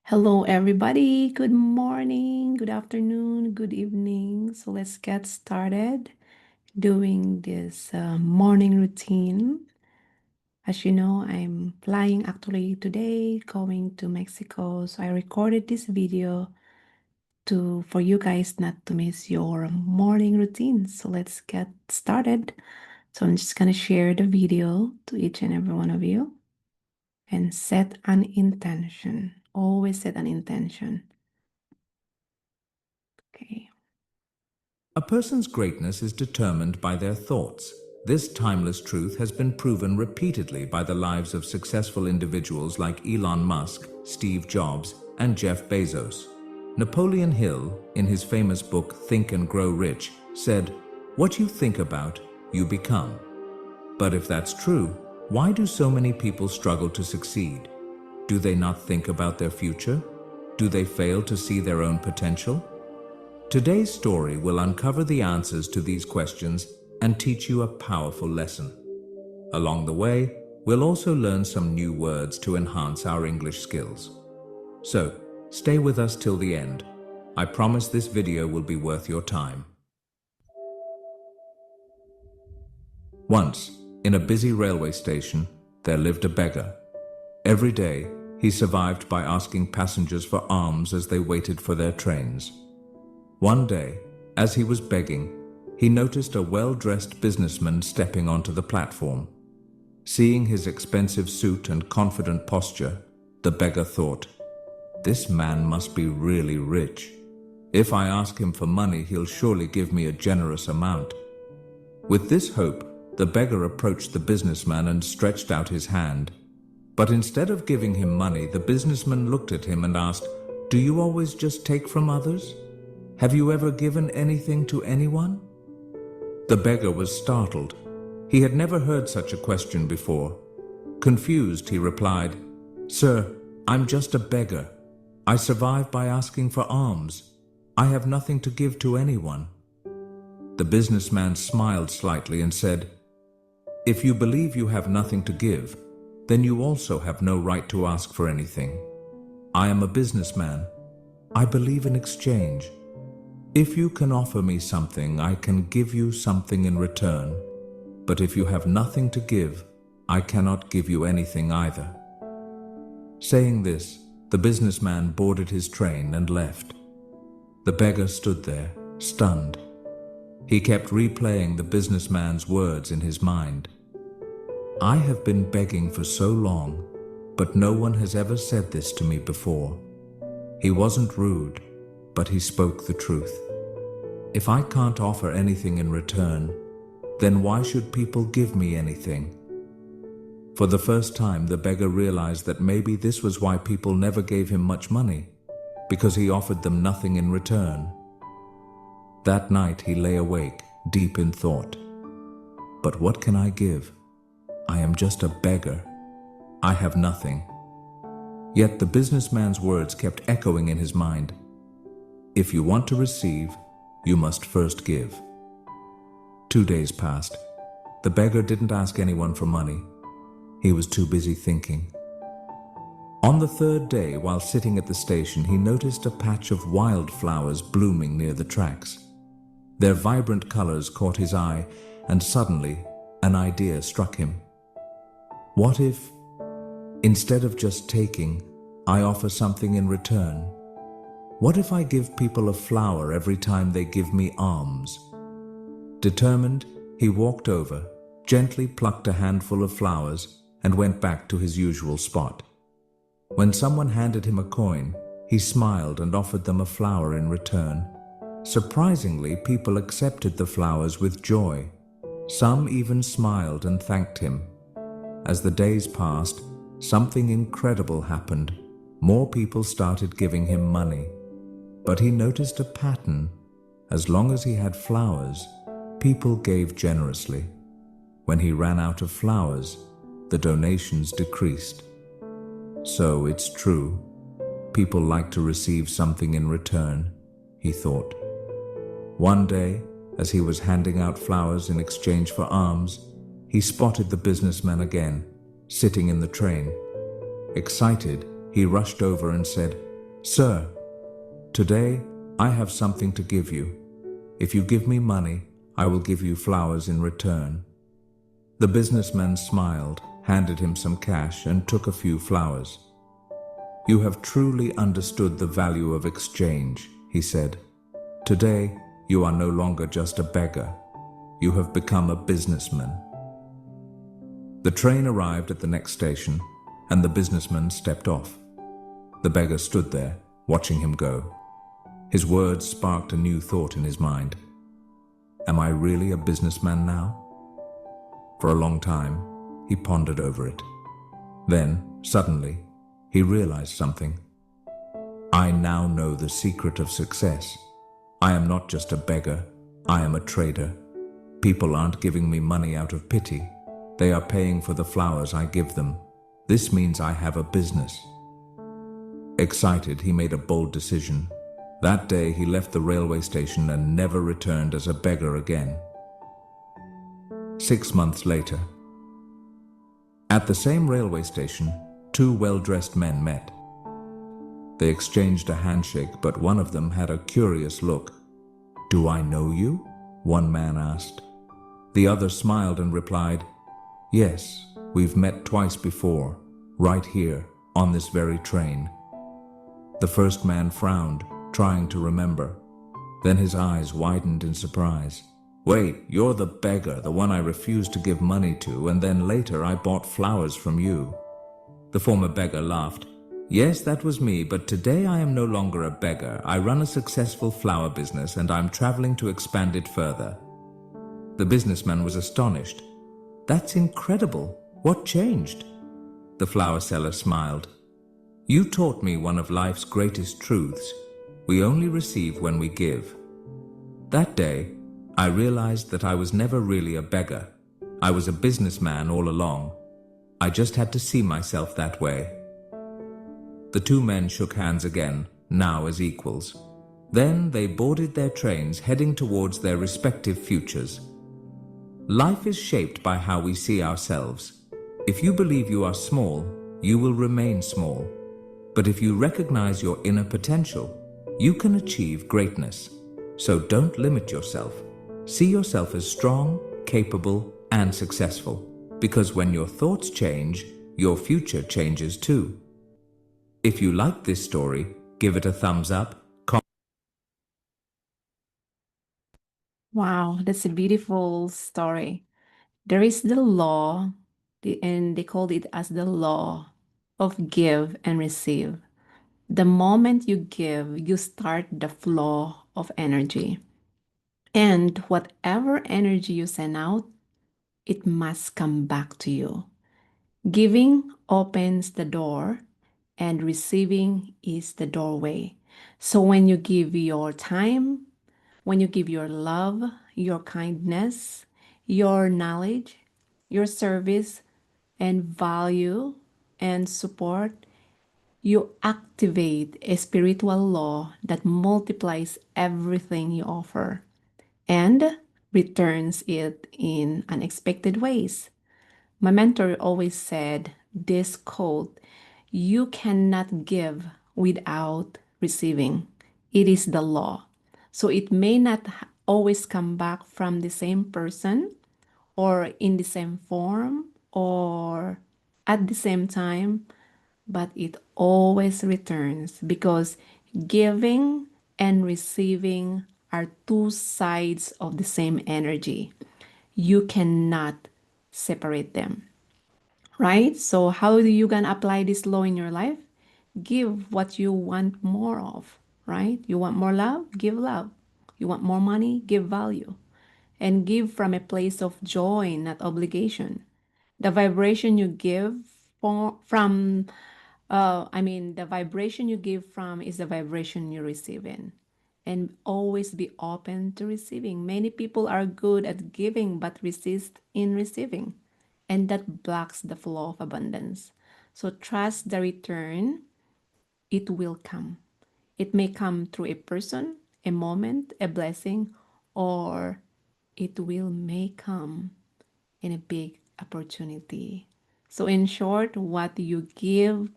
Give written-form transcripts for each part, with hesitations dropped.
Hello, everybody. Good morning, good afternoon, good evening. So let's get started doing this morning routine. As you know, I'm flying actually today, going to Mexico. So I recorded this video to for you guys not to miss your morning routine. So let's get started. So I'm just gonna share the video to each and every one of you and set an intention. Always set an intention. Okay. A person's greatness is determined by their thoughts. This timeless truth has been proven repeatedly by the lives of successful individuals like Elon Musk, Steve Jobs, and Jeff Bezos. Napoleon Hill, in his famous book Think and Grow Rich, said, "What you think about, you become." But if that's true, why do so many people struggle to succeed? Do they not think about their future? Do they fail to see their own potential? Today's story will uncover the answers to these questions and teach you a powerful lesson. Along the way, we'll also learn some new words to enhance our English skills. So, stay with us till the end. I promise this video will be worth your time. Once, in a busy railway station, there lived a beggar. Every day, he survived by asking passengers for alms as they waited for their trains. One day, as he was begging, he noticed a well-dressed businessman stepping onto the platform. Seeing his expensive suit and confident posture, the beggar thought, "This man must be really rich. If I ask him for money, he'll surely give me a generous amount." With this hope, the beggar approached the businessman and stretched out his hand. But instead of giving him money, the businessman looked at him and asked, "Do you always just take from others? Have you ever given anything to anyone?" The beggar was startled. He had never heard such a question before. Confused, he replied, "Sir, I'm just a beggar. I survive by asking for alms. I have nothing to give to anyone." The businessman smiled slightly and said, "If you believe you have nothing to give, then you also have no right to ask for anything. I am a businessman. I believe in exchange. If you can offer me something, I can give you something in return. But if you have nothing to give, I cannot give you anything either." Saying this, the businessman boarded his train and left. The beggar stood there, stunned. He kept replaying the businessman's words in his mind. "I have been begging for so long, but no one has ever said this to me before." He wasn't rude, but he spoke the truth. If I can't offer anything in return, then why should people give me anything? For the first time, the beggar realized that maybe this was why people never gave him much money, because he offered them nothing in return. That night he lay awake, deep in thought. "But what can I give? I am just a beggar. I have nothing." Yet the businessman's words kept echoing in his mind. "If you want to receive, you must first give." 2 days passed. The beggar didn't ask anyone for money. He was too busy thinking. On the third day, while sitting at the station, he noticed a patch of wildflowers blooming near the tracks. Their vibrant colors caught his eye, and suddenly, an idea struck him. What if, instead of just taking, I offer something in return? What if I give people a flower every time they give me alms? Determined, he walked over, gently plucked a handful of flowers, and went back to his usual spot. When someone handed him a coin, he smiled and offered them a flower in return. Surprisingly, people accepted the flowers with joy. Some even smiled and thanked him. As the days passed, something incredible happened. More people started giving him money. But he noticed a pattern. As long as he had flowers, people gave generously. When he ran out of flowers, the donations decreased. So it's true. People like to receive something in return, he thought. One day, as he was handing out flowers in exchange for alms, he spotted the businessman again, sitting in the train. Excited, he rushed over and said, Sir, today I have something to give you. If you give me money, I will give you flowers in return. The businessman smiled, handed him some cash, and took a few flowers. You have truly understood the value of exchange, he said. Today, you are no longer just a beggar. You have become a businessman. The train arrived at the next station, and the businessman stepped off. The beggar stood there, watching him go. His words sparked a new thought in his mind. Am I really a businessman now? For a long time, he pondered over it. Then, suddenly, he realized something. I now know the secret of success. I am not just a beggar, I am a trader. People aren't giving me money out of pity. They are paying for the flowers I give them. This means I have a business. Excited, he made a bold decision. That day, he left the railway station and never returned as a beggar again. 6 months later, at the same railway station, two well-dressed men met. They exchanged a handshake, but one of them had a curious look. Do I know you? One man asked. The other smiled and replied, Yes, we've met twice before, right here, on this very train. The first man frowned, trying to remember. Then his eyes widened in surprise. Wait, you're the beggar, the one I refused to give money to, and then later I bought flowers from you. The former beggar laughed. Yes, that was me, but today I am no longer a beggar. I run a successful flower business and I'm traveling to expand it further. The businessman was astonished. That's incredible. What changed? The flower seller smiled. You taught me one of life's greatest truths. We only receive when we give. That day, I realized that I was never really a beggar. I was a businessman all along. I just had to see myself that way. The two men shook hands again, now as equals. Then they boarded their trains, heading towards their respective futures. Life is shaped by how we see ourselves. If you believe you are small, you will remain small. But if you recognize your inner potential, you can achieve greatness. So don't limit yourself. See yourself as strong, capable, and successful. Because when your thoughts change, your future changes too. If you like this story, give it a thumbs up. Wow, that's a beautiful story. There is the law, and they called it as the law of give and receive. The moment you give, you start the flow of energy. And whatever energy you send out, it must come back to you. Giving opens the door, and receiving is the doorway. So when you give your time, when you give your love, your kindness, your knowledge, your service, and value and support, you activate a spiritual law that multiplies everything you offer and returns it in unexpected ways. My mentor always said this quote: You cannot give without receiving. It is the law. So it may not always come back from the same person or in the same form or at the same time, but it always returns because giving and receiving are two sides of the same energy. You cannot separate them, right? So how do you gonna apply this law in your life? Give what you want more of, right? You want more love? Give love. You want more money? Give value. And give from a place of joy, not obligation. The vibration you give from the vibration you give from is the vibration you receive in. And always be open to receiving. Many people are good at giving but resist in receiving, and that blocks the flow of abundance. So trust the return, it will come. It may come through a person, a moment, a blessing, or it will may come in a big opportunity. So in short, what you give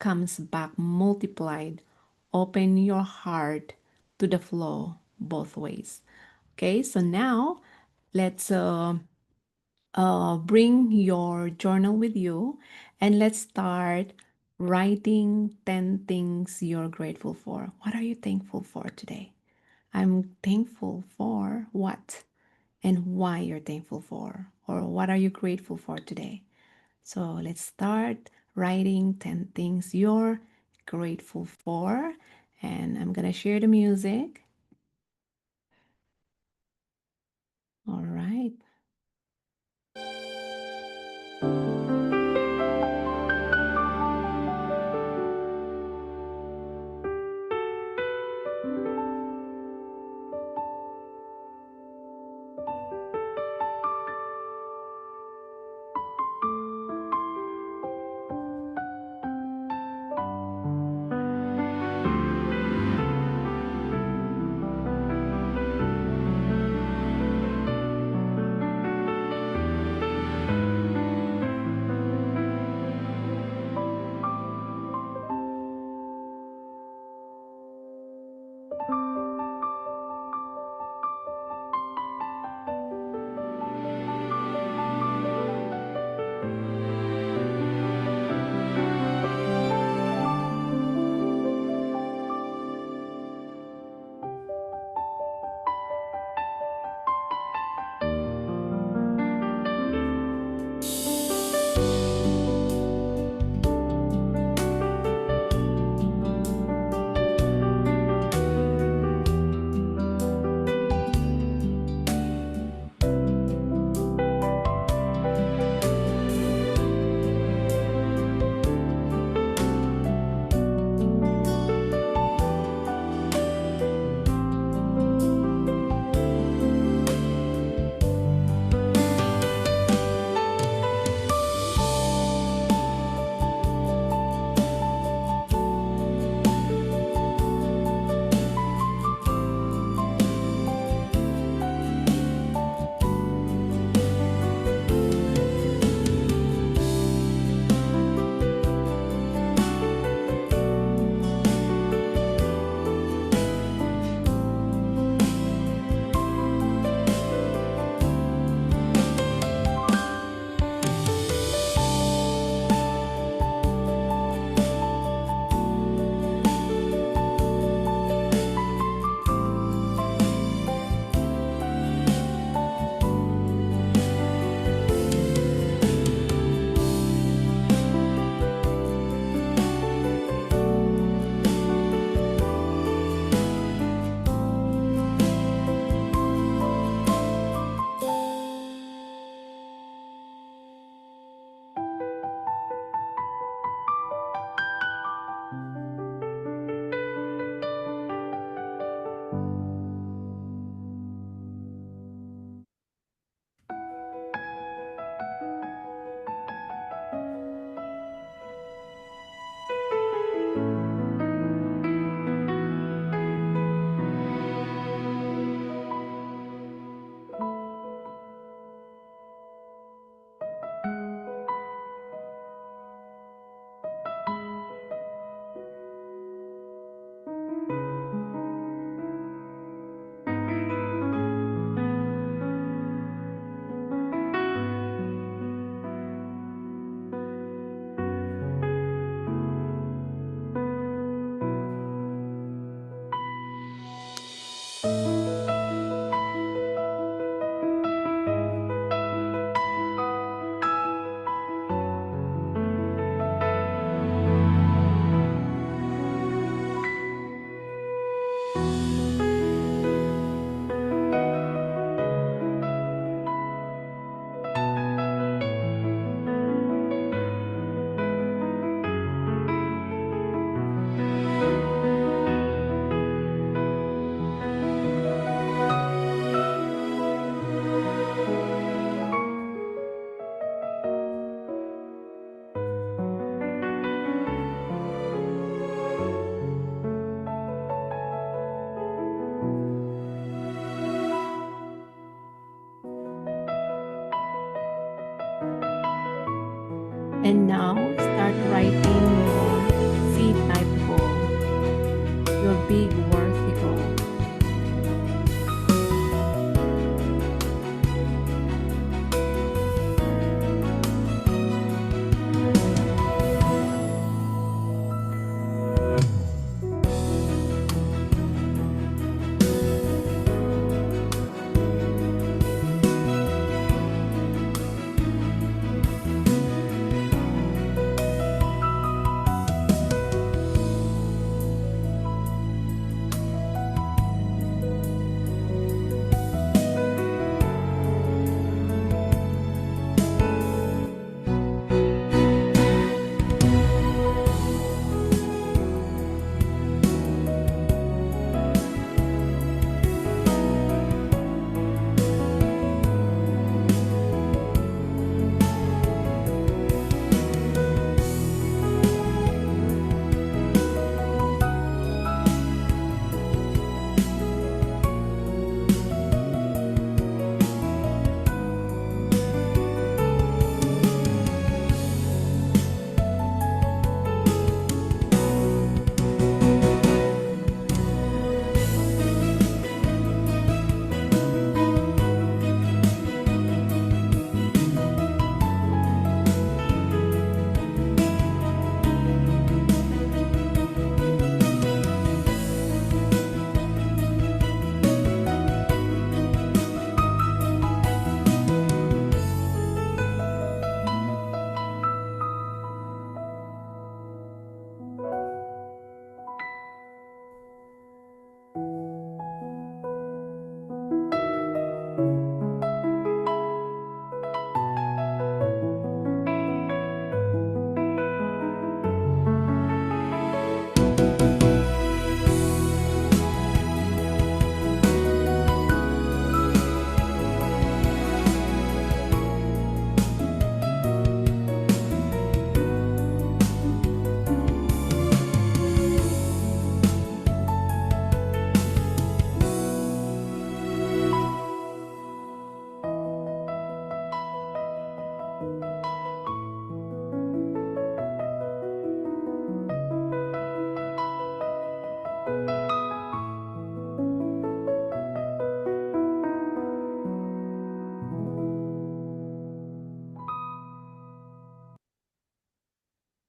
comes back multiplied Open your heart to the flow both ways. Okay, so now let's bring your journal with you and let's start writing 10 things you're grateful for. What are you thankful for today? I'm thankful for what and why you're thankful for, or what are you grateful for today? So let's start writing 10 things you're grateful for. And I'm going to share the music. All right.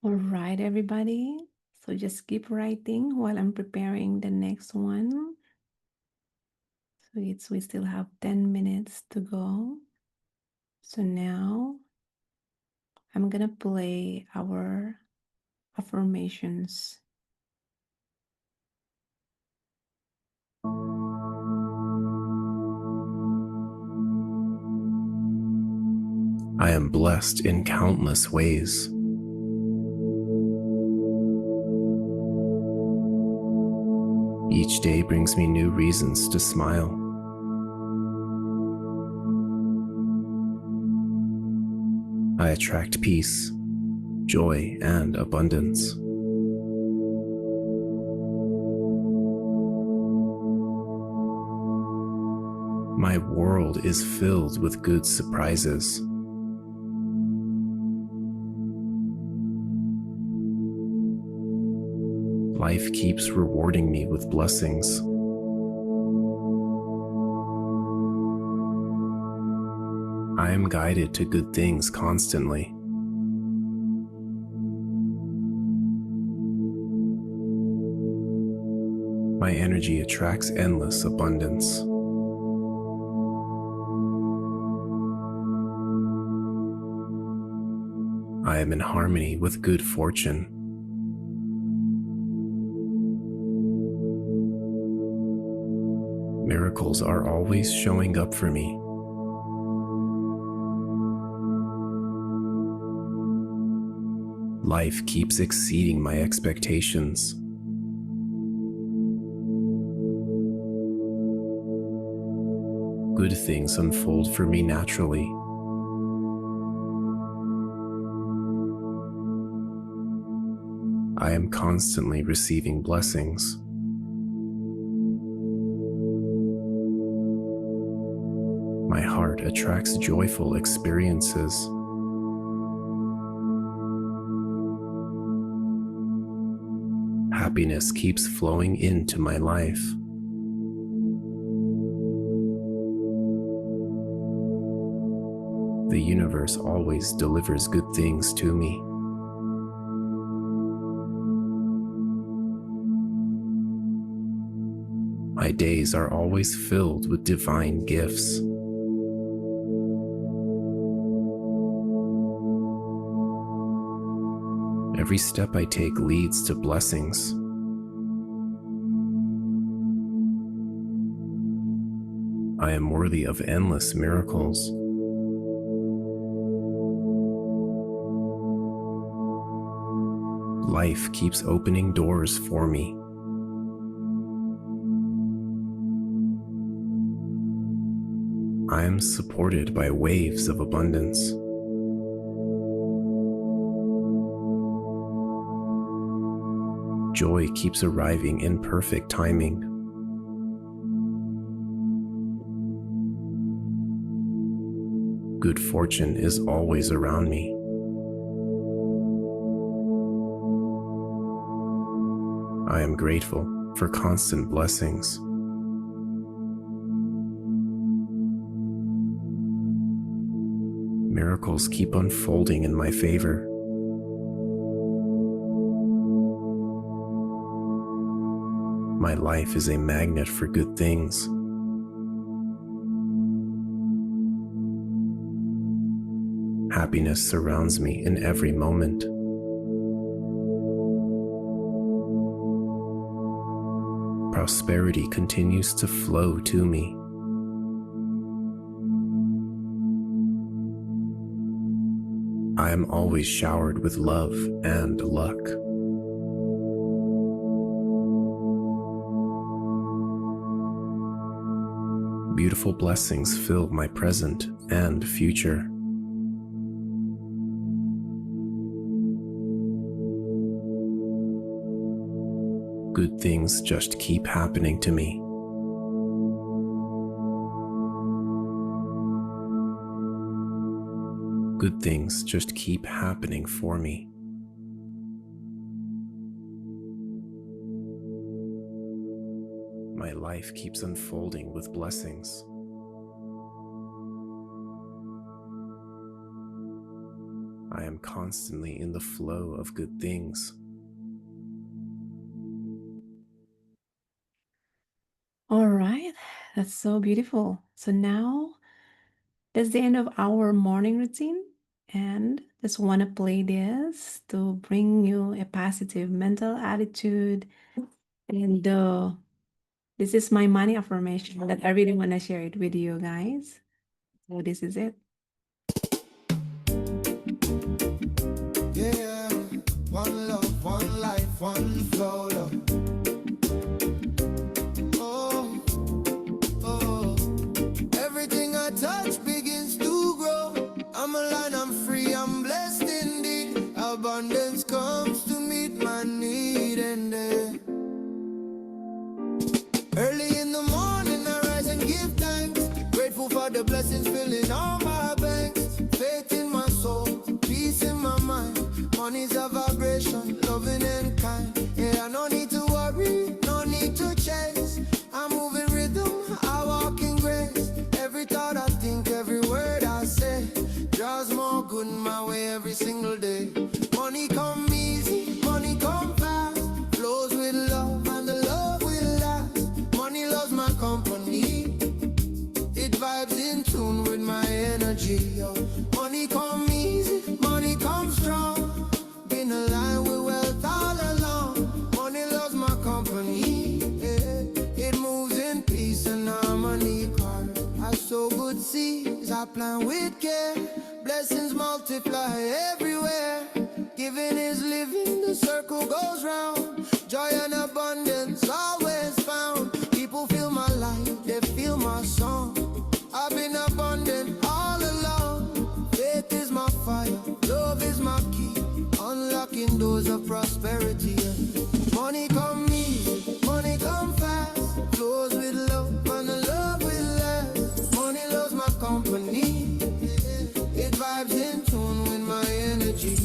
All right, everybody. So just keep writing while I'm preparing the next one. So we still have 10 minutes to go. So now I'm gonna play our affirmations. I am blessed in countless ways. Each day brings me new reasons to smile. I attract peace, joy, and abundance. My world is filled with good surprises. Life keeps rewarding me with blessings. I am guided to good things constantly. My energy attracts endless abundance. I am in harmony with good fortune. Miracles are always showing up for me. Life keeps exceeding my expectations. Good things unfold for me naturally. I am constantly receiving blessings. My heart attracts joyful experiences. Happiness keeps flowing into my life. The universe always delivers good things to me. My days are always filled with divine gifts. Every step I take leads to blessings. I am worthy of endless miracles. Life keeps opening doors for me. I am supported by waves of abundance. Joy keeps arriving in perfect timing. Good fortune is always around me. I am grateful for constant blessings. Miracles keep unfolding in my favor. My life is a magnet for good things. Happiness surrounds me in every moment. Prosperity continues to flow to me. I am always showered with love and luck. Beautiful blessings fill my present and future. Good things just keep happening to me. Good things just keep happening for me. My life keeps unfolding with blessings. I am constantly in the flow of good things. All right, that's so beautiful. So now that's the end of our morning routine. And just want to play this to bring you a positive mental attitude. And this is my money affirmation that I really want to share it with you guys. So this is it. Yeah, one love, one life, one flow, love. Oh, oh. Everything I touch begins to grow. I'm aligned, I'm free, I'm blessed indeed. Abundance comes to meet my need, and early in the morning I rise and give thanks. Grateful for the blessings filling all my banks. Faith in my soul, peace in my mind. Money's a vibration, loving and kind. Yeah, no need to worry, no need to chase. I move in rhythm, I walk in grace. Every thought I think, every word I say draws more good my way every single day. Money come easy, money come fast. Flows with love and the love will last. Money loves my company, it vibes in tune with my energy, yo. Money come easy, money come strong. Been aligned with wealth all along. Money loves my company, yeah. It moves in peace and harmony. I sow good seeds, I plant with care. Blessings multiply everywhere. Giving is living, the circle goes round. Joy and abundance always found. People feel my light, they feel my song. I've been abundant all along. Faith is my fire, love is my key. Unlocking doors of prosperity. Money come easy, money come fast. Flows with love and the love will last. Money loves my company, it vibes in tune with my energy.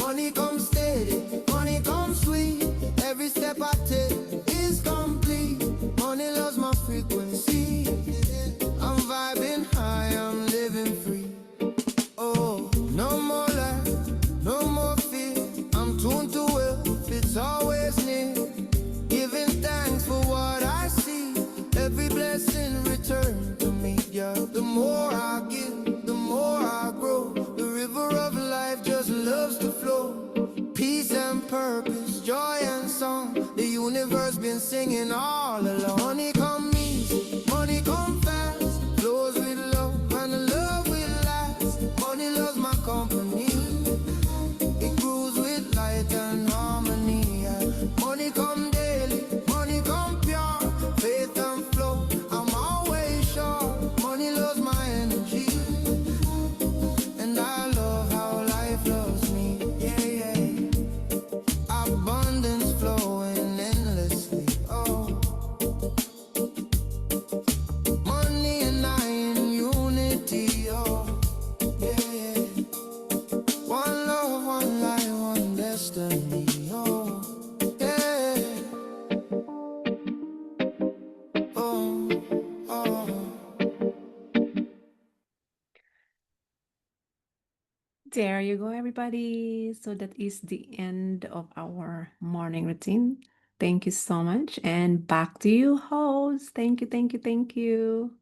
Money comes steady, money comes sweet. Every step I take is complete. Money loves my frequency. I'm vibing high, I'm living free. Oh, no more lack, no more fear. I'm tuned to wealth, it's always near. Giving thanks for what I see. Every blessing return to me, yeah. The more I give, the more I grow. The river of life just loves to flow. Peace and purpose, joy and song. The universe been singing all along. Money come easy, money come fast. Flows with love and the love will last. Money loves my company, it grows with light and harmony, yeah. Money come daily, money come pure. Faith and flow, I'm always sure. Money loves my energy, and I love how life loves me, yeah, yeah. Abundance flowing endlessly, oh. Money and I in unity, oh, yeah, yeah. One love, one life, one destiny, oh, yeah. Oh, oh. There you go, everybody. So that is the end of our morning routine. Thank you so much. And back to you, host. Thank you, thank you, thank you.